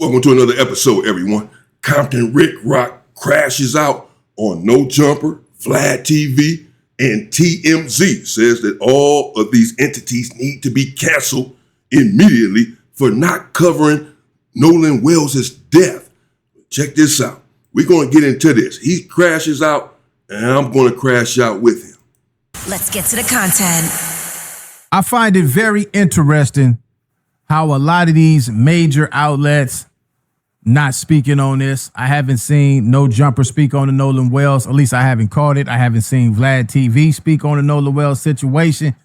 Welcome to another episode, everyone. Compton Ricc Rocc crashes out on No Jumper, Vlad TV, and TMZ. Says that all of these entities need to be canceled immediately for not covering Nolan Wells' death. Check this out. We're going to get into this. He crashes out, and I'm going to crash out with him. Let's get to the content. I find it very interesting how a lot of these major outlets not speaking on this. I haven't seen No Jumper speak on the Nolan Wells. At least I haven't caught it. I haven't seen Vlad TV speak on the Nolan Wells situation.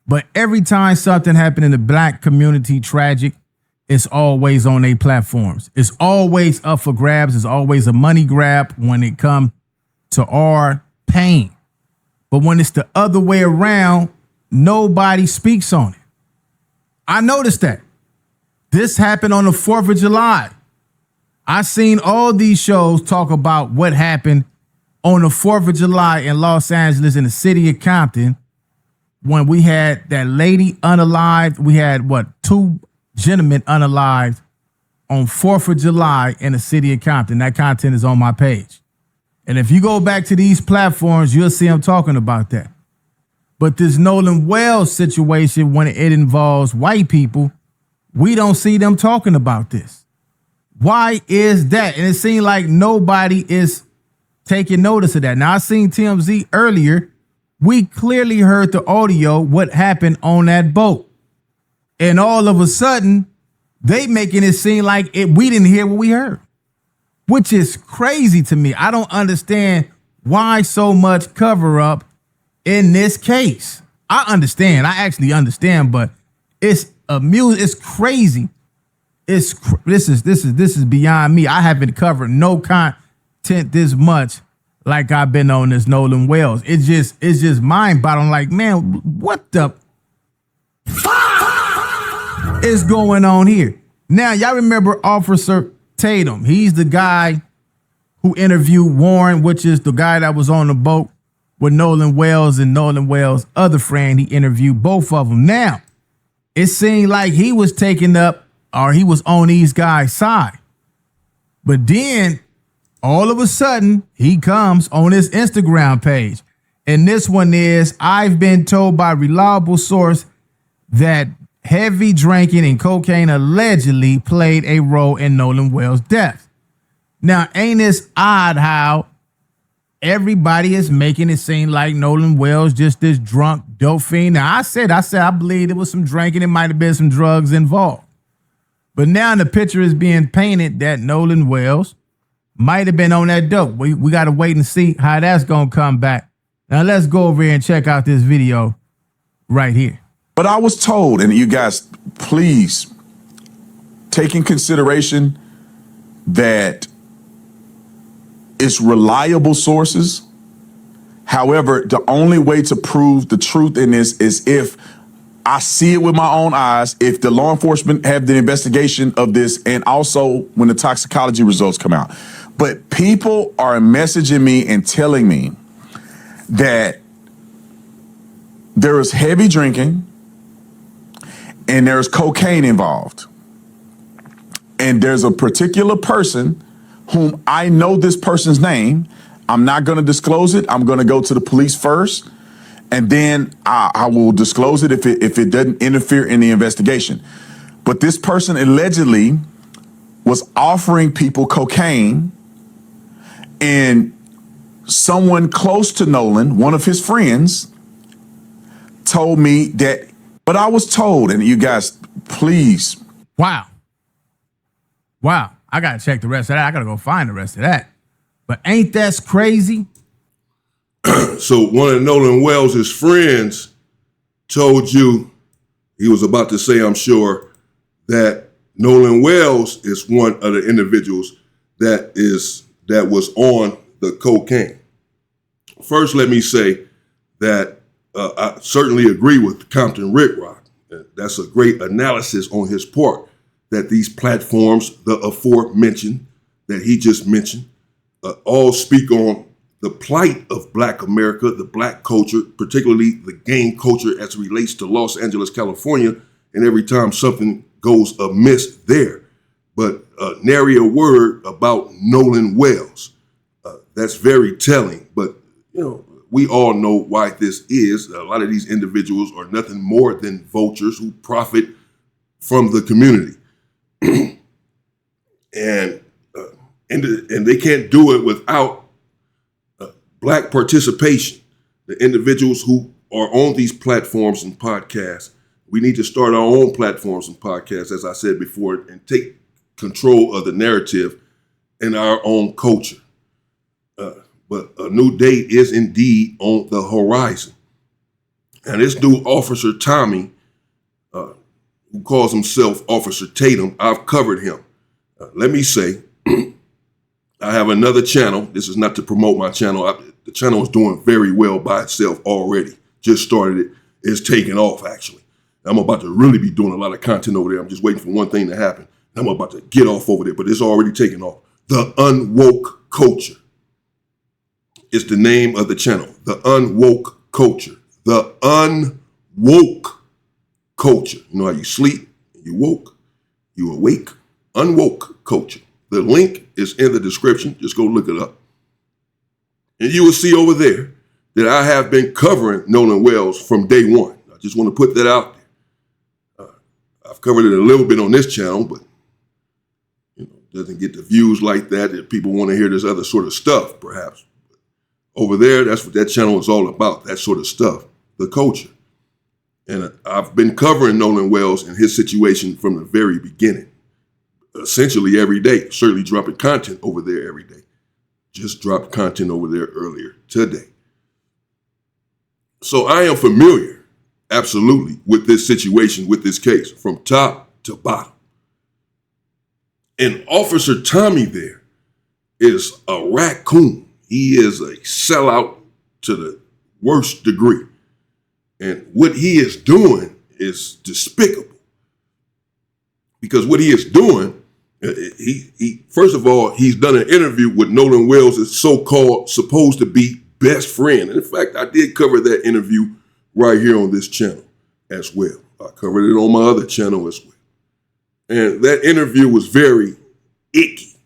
But every time something happened in the black community tragic, it's always on their platforms. It's always up for grabs. It's always a money grab when it comes to our pain. But when it's the other way around, nobody speaks on it. I noticed that. This happened on the 4th of July. I seen all these shows talk about what happened on the 4th of July in Los Angeles in the city of Compton when we had that lady unalived. We had, two gentlemen unalived on 4th of July in the city of Compton. That content is on my page. And if you go back to these platforms, you'll see I'm talking about that. But this Nolan Wells situation, when it involves white people, we don't see them talking about this. Why is that? And it seemed like nobody is taking notice of that. Now, I seen TMZ earlier. We clearly heard the audio, what happened on that boat. And all of a sudden, they making it seem like we didn't hear what we heard, which is crazy to me. I don't understand why so much cover up in this case. I understand. I actually understand, but it's crazy. This is beyond me. I haven't covered no content this much like I've been on this Nolan Wells. It's just mind-boggling. Like, man, what the is going on here? Now, y'all remember Officer Tatum. He's the guy who interviewed Warren, which is the guy that was on the boat with Nolan Wells and Nolan Wells' other friend. He interviewed both of them. Now, it seemed like he was taking up or he was on these guys' side. But then all of a sudden he comes on his Instagram page. And this one is, I've been told by reliable source that heavy drinking and cocaine allegedly played a role in Nolan Wells' death. Now, ain't this odd how everybody is making it seem like Nolan Wells just this drunk dope fiend? Now, I said I believe there was some drinking. It might have been some drugs involved. But now the picture is being painted that Nolan Wells might have been on that dope. We got to wait and see how that's going to come back. Now, let's go over here and check out this video right here. But I was told, and you guys, please take in consideration that it's reliable sources. However, the only way to prove the truth in this is if I see it with my own eyes, if the law enforcement have the investigation of this, and also when the toxicology results come out. But people are messaging me and telling me that there is heavy drinking and there's cocaine involved. And there's a particular person whom I know this person's name. I'm not going to disclose it. I'm going to go to the police first. And then I will disclose it if it doesn't interfere in the investigation. But this person allegedly was offering people cocaine, and someone close to Nolan, one of his friends, told me that, but I was told, and you guys, please. Wow. I got to check the rest of that. I got to go find the rest of that. But ain't that crazy? So one of Nolan Wells' friends told you, he was about to say, I'm sure, that Nolan Wells is one of the individuals that was on the cocaine. First, let me say that I certainly agree with Compton Ricc Rocc. That's a great analysis on his part, that these platforms, the aforementioned, that he just mentioned, all speak on the plight of Black America, the Black culture, particularly the gang culture as it relates to Los Angeles, California. And every time something goes amiss there, but nary a word about Nolan Wells. That's very telling, but we all know why this is. A lot of these individuals are nothing more than vultures who profit from the community. and they can't do it without Black participation. The individuals who are on these platforms and podcasts, we need to start our own platforms and podcasts, as I said before, and take control of the narrative in our own culture. But a new day is indeed on the horizon. And this new Officer Tommy, who calls himself Officer Tatum, I've covered him. Let me say, I have another channel. This is not to promote my channel. The channel is doing very well by itself already. Just started it. It's taking off, actually. I'm about to really be doing a lot of content over there. I'm just waiting for one thing to happen. I'm about to get off over there, but it's already taking off. The Unwoke Culture is the name of the channel. The Unwoke Culture. The Unwoke Culture. You know how you sleep, you woke, you awake. Unwoke Culture. The link is in the description. Just go look it up. And you will see over there that I have been covering Nolan Wells from day one. I just want to put that out there. I've covered it a little bit on this channel, but doesn't get the views like that if people want to hear this other sort of stuff, perhaps. Over there, that's what that channel is all about, that sort of stuff, the culture. And I've been covering Nolan Wells and his situation from the very beginning, essentially every day, certainly dropping content over there every day. Just dropped content over there earlier today. So I am familiar, absolutely, with this situation, with this case, from top to bottom. And Officer Tommy there is a raccoon. He is a sellout to the worst degree. And what he is doing is despicable. Because what he is doing, he first of all, he's done an interview with Nolan Wells' so-called supposed to be best friend. And in fact, I did cover that interview right here on this channel as well. I covered it on my other channel as well. And that interview was very icky.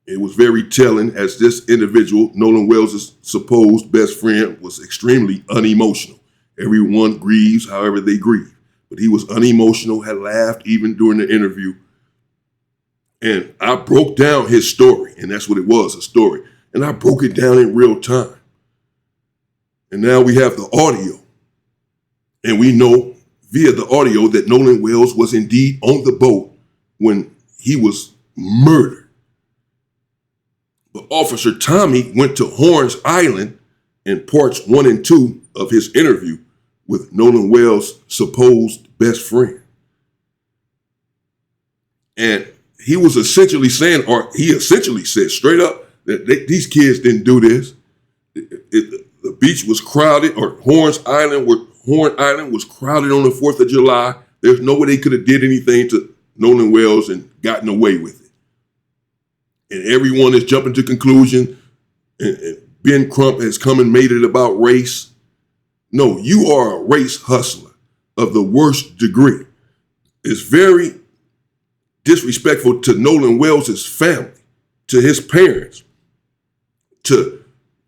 It was very telling, as this individual, Nolan Wells' supposed best friend, was extremely unemotional. Everyone grieves however they grieve. But he was unemotional, had laughed even during the interview. And I broke down his story, and that's what it was, a story. And I broke it down in real time. And now we have the audio. And we know via the audio that Nolan Wells was indeed on the boat when he was murdered. But Officer Tommy went to Horns Island in parts 1 and 2 of his interview with Nolan Wells' supposed best friend. And he was essentially saying, or he essentially said straight up, that these kids didn't do this. The beach was crowded, or Horn Island was crowded on the 4th of July. There's no way they could have did anything to Nolan Wells and gotten away with it. And everyone is jumping to conclusion. And Ben Crump has come and made it about race. No, you are a race hustler of the worst degree. It's very disrespectful to Nolan Wells' family, to his parents, to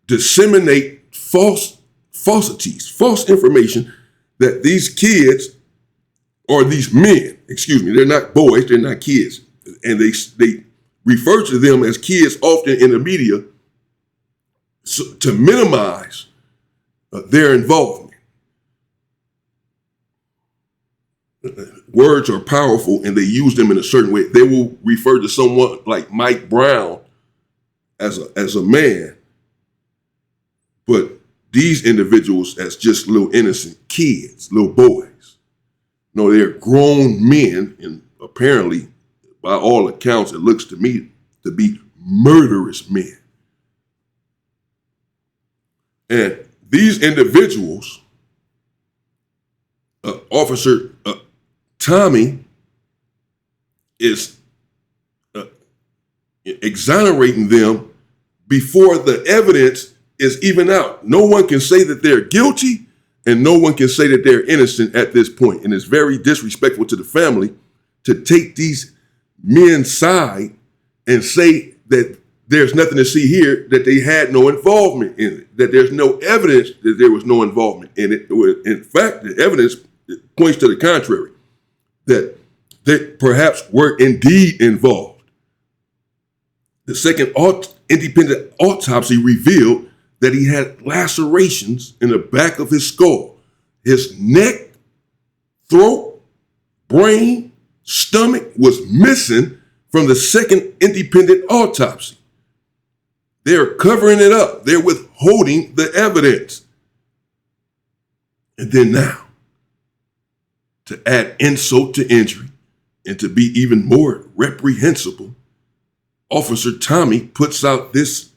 disseminate falsities, false information that these kids, or these men, they're not boys, they're not kids. And they refer to them as kids often in the media to minimize their involvement. Words are powerful and they use them in a certain way. They will refer to someone like Mike Brown as a man, but these individuals as just little innocent kids, little boys. No, they're grown men, and apparently, by all accounts, it looks to me to be murderous men. And these individuals, Officer Tommy is exonerating them before the evidence is even out. No one can say that they're guilty, and no one can say that they're innocent at this point. And it's very disrespectful to the family to take these men's side and say that there's nothing to see here, that they had no involvement in it, that there's no evidence that there was no involvement in it. In fact, the evidence points to the contrary, that they perhaps were indeed involved. The second independent autopsy revealed that he had lacerations in the back of his skull, his neck, throat, brain, stomach was missing from the second independent autopsy. They're covering it up. They're withholding the evidence. And then now, to add insult to injury and to be even more reprehensible, Officer Tommy puts out this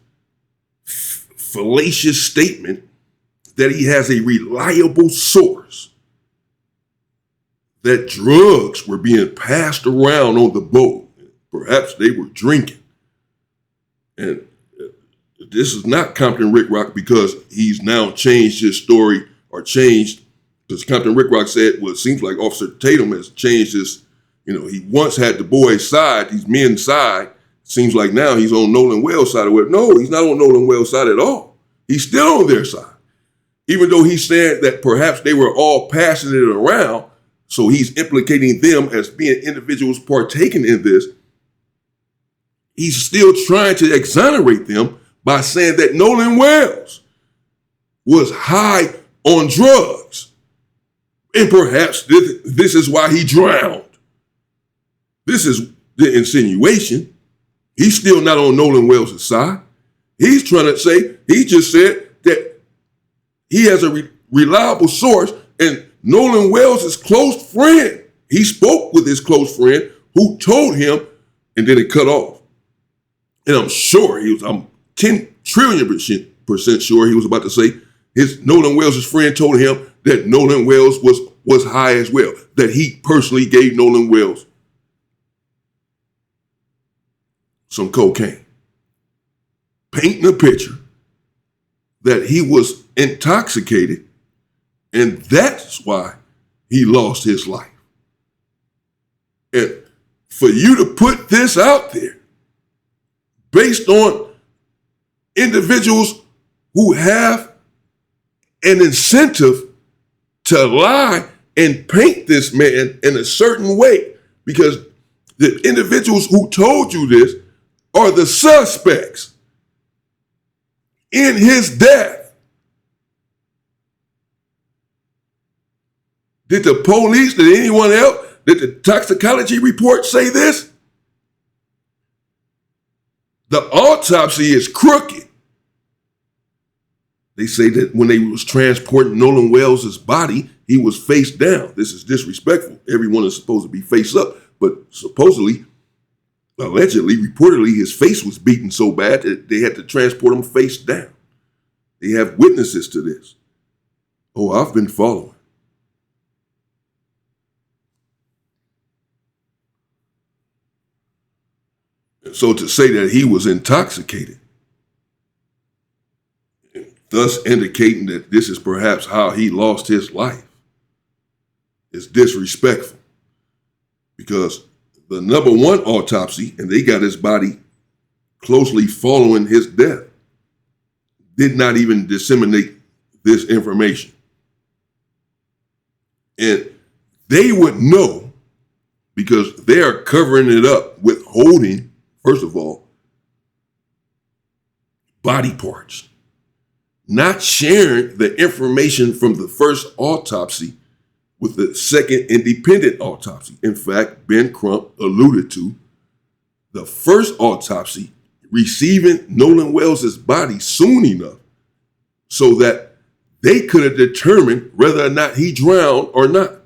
fallacious statement that he has a reliable source that drugs were being passed around on the boat. Perhaps they were drinking. And this is not Compton Ricc Rocc because he's now changed his story or changed, because Compton Ricc Rocc said, well, it seems like Officer Tatum has changed his, he once had the boys' side, these men's side. Seems like now he's on Nolan Wells' side of it. No, he's not on Nolan Wells' side at all. He's still on their side. Even though he's saying that perhaps they were all passing it around, so he's implicating them as being individuals partaking in this, he's still trying to exonerate them by saying that Nolan Wells was high on drugs. And perhaps this is why he drowned. This is the insinuation. He's still not on Nolan Wells' side. He's trying to say, he just said that he has a reliable source, and Nolan Wells' close friend, he spoke with his close friend who told him, and then it cut off. And I'm sure I'm 10 trillion percent sure he was about to say Nolan Wells' friend told him that Nolan Wells was high as well, that he personally gave Nolan Wells some cocaine, painting a picture that he was intoxicated, and that's why he lost his life. And for you to put this out there based on individuals who have an incentive to lie and paint this man in a certain way, because the individuals who told you this are the suspects in his death. Did the police, did anyone else, did the toxicology report say this? The autopsy is crooked. They say that when they was transporting Nolan Wells' body, he was face down. This is disrespectful. Everyone is supposed to be face up, but supposedly, allegedly, reportedly, his face was beaten so bad that they had to transport him face down. They have witnesses to this. Oh, I've been following. And so to say that he was intoxicated, thus indicating that this is perhaps how he lost his life, is disrespectful. Because the number one autopsy, and they got his body closely following his death, did not even disseminate this information. And they would know because they are covering it up, withholding, first of all, body parts, not sharing the information from the first autopsy with the second independent autopsy. In fact, Ben Crump alluded to the first autopsy receiving Nolan Wells' body soon enough so that they could have determined whether or not he drowned or not.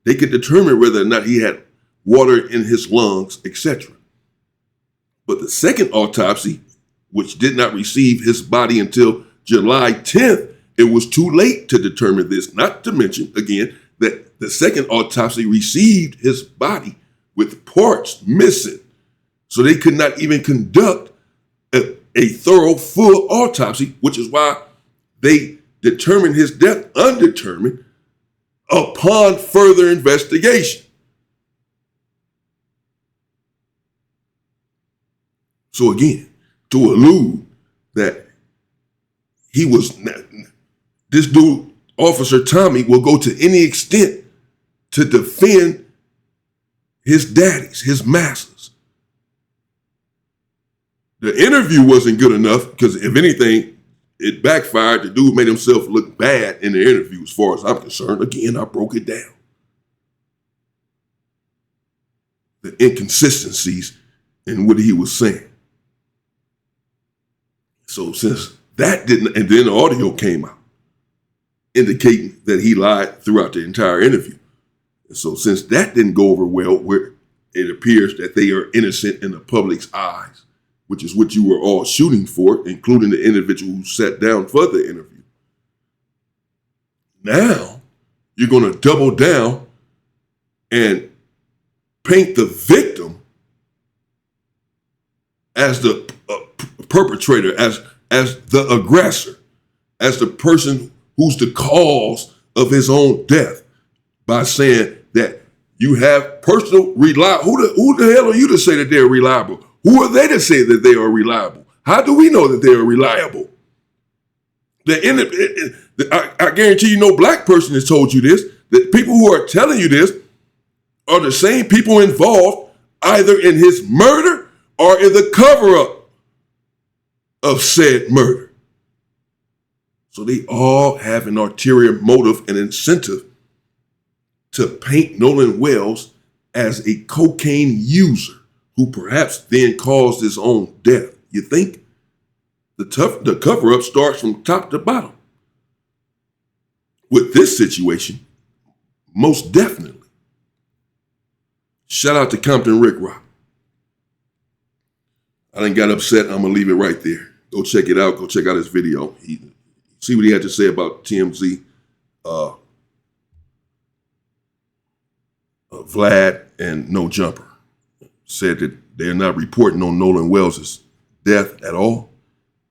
They could determine whether or not he had water in his lungs, etc. But the second autopsy, which did not receive his body until July 10th, it was too late to determine this, not to mention, again, that the second autopsy received his body with parts missing. So they could not even conduct a thorough, full autopsy, which is why they determined his death undetermined upon further investigation. So again, to allude that this dude, Officer Tommy, will go to any extent to defend his daddies, his masters. The interview wasn't good enough because, if anything, it backfired. The dude made himself look bad in the interview as far as I'm concerned. Again, I broke it down. The inconsistencies in what he was saying. So since that didn't, and then the audio came out indicating that he lied throughout the entire interview. And so since that didn't go over well, where it appears that they are innocent in the public's eyes, which is what you were all shooting for, including the individual who sat down for the interview. Now, you're going to double down and paint the victim as the perpetrator, as the aggressor, as the person who's the cause of his own death, by saying that you have personal reliable. Who the hell are you to say that they're reliable? Who are they to say that they are reliable? How do we know that they are reliable? I guarantee you no black person has told you this. The people who are telling you this are the same people involved either in his murder or in the cover-up of said murder. So they all have an ulterior motive and incentive to paint Nolan Wells as a cocaine user who perhaps then caused his own death. You think? The cover-up starts from top to bottom. With this situation, most definitely. Shout out to Compton Ricc Rocc. I done got upset. I'm going to leave it right there. Go check it out. Go check out his video. See what he had to say about TMZ. Vlad and No Jumper said that they're not reporting on Nolan Wells' death at all,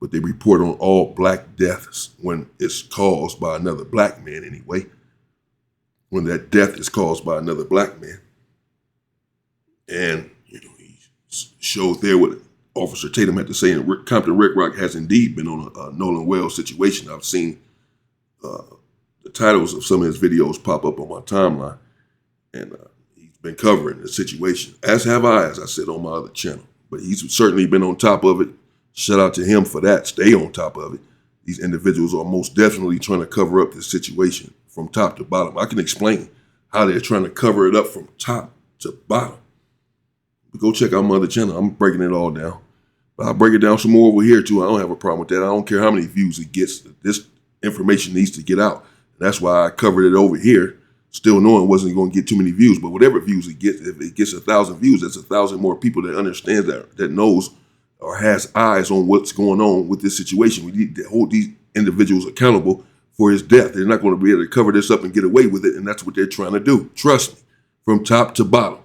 but they report on all black deaths when it's caused by another black man anyway. When that death is caused by another black man. And, he showed there what Officer Tatum had to say, and Compton Ricc Rocc has indeed been on a Nolan Wells situation. I've seen the titles of some of his videos pop up on my timeline, and he's been covering the situation, as have I, as I said on my other channel. But he's certainly been on top of it. Shout out to him for that. Stay on top of it. These individuals are most definitely trying to cover up this situation from top to bottom. I can explain how they're trying to cover it up from top to bottom. But go check out my other channel. I'm breaking it all down. But I'll break it down some more over here too. I don't have a problem with that. I don't care how many views it gets. This information needs to get out. And that's why I covered it over here, still knowing it wasn't going to get too many views. But whatever views it gets, if it gets 1,000 views, that's 1,000 more people that understands that knows or has eyes on what's going on with this situation. We need to hold these individuals accountable for his death. They're not going to be able to cover this up and get away with it, and that's what they're trying to do. Trust me, from top to bottom.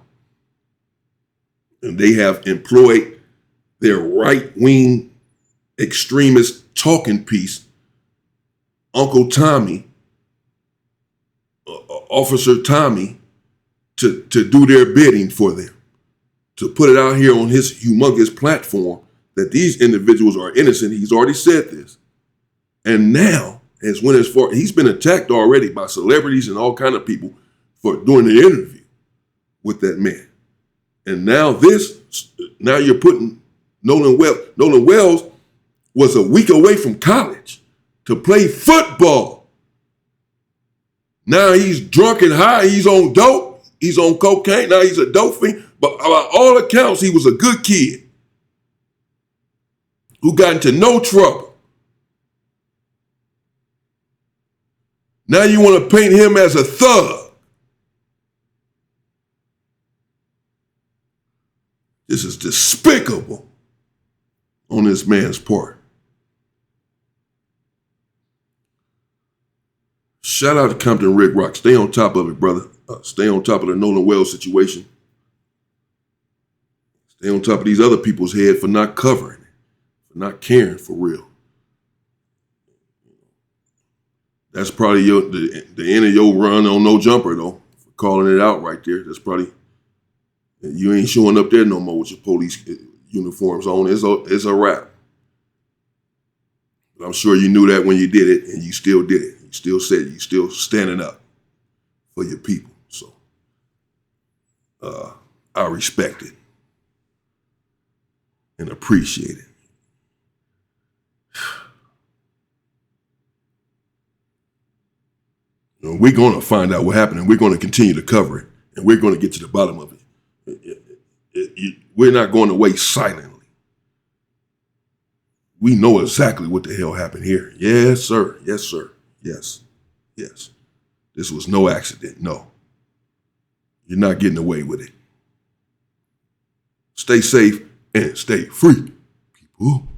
And they have employed their right-wing extremist talking piece, Uncle Tommy, Officer Tommy, to do their bidding for them, to put it out here on his humongous platform that these individuals are innocent. He's already said this. And now, he's been attacked already by celebrities and all kind of people for doing the interview with that man. And now you're putting Nolan Wells. Nolan Wells was a week away from college to play football. Now he's drunk and high. He's on dope. He's on cocaine. Now he's a dope fiend. But by all accounts, he was a good kid who got into no trouble. Now you want to paint him as a thug. This is despicable on this man's part. Shout out to Compton Ricc Rocc. Stay on top of it, brother. Stay on top of the Nolan Wells situation. Stay on top of these other people's head for not covering it, for not caring for real. That's probably the end of your run on No Jumper, though, for calling it out right there. That's probably, you ain't showing up there no more with your police uniforms on, it's a wrap. But I'm sure you knew that when you did it, and you still did it. You still said it. You still standing up for your people. So I respect it and appreciate it. And we're going to find out what happened, and we're going to continue to cover it, and we're going to get to the bottom of it. We're not going to wait silently. We know exactly what the hell happened here. Yes, sir. Yes, sir. Yes. Yes. This was no accident. No. You're not getting away with it. Stay safe and stay free, people.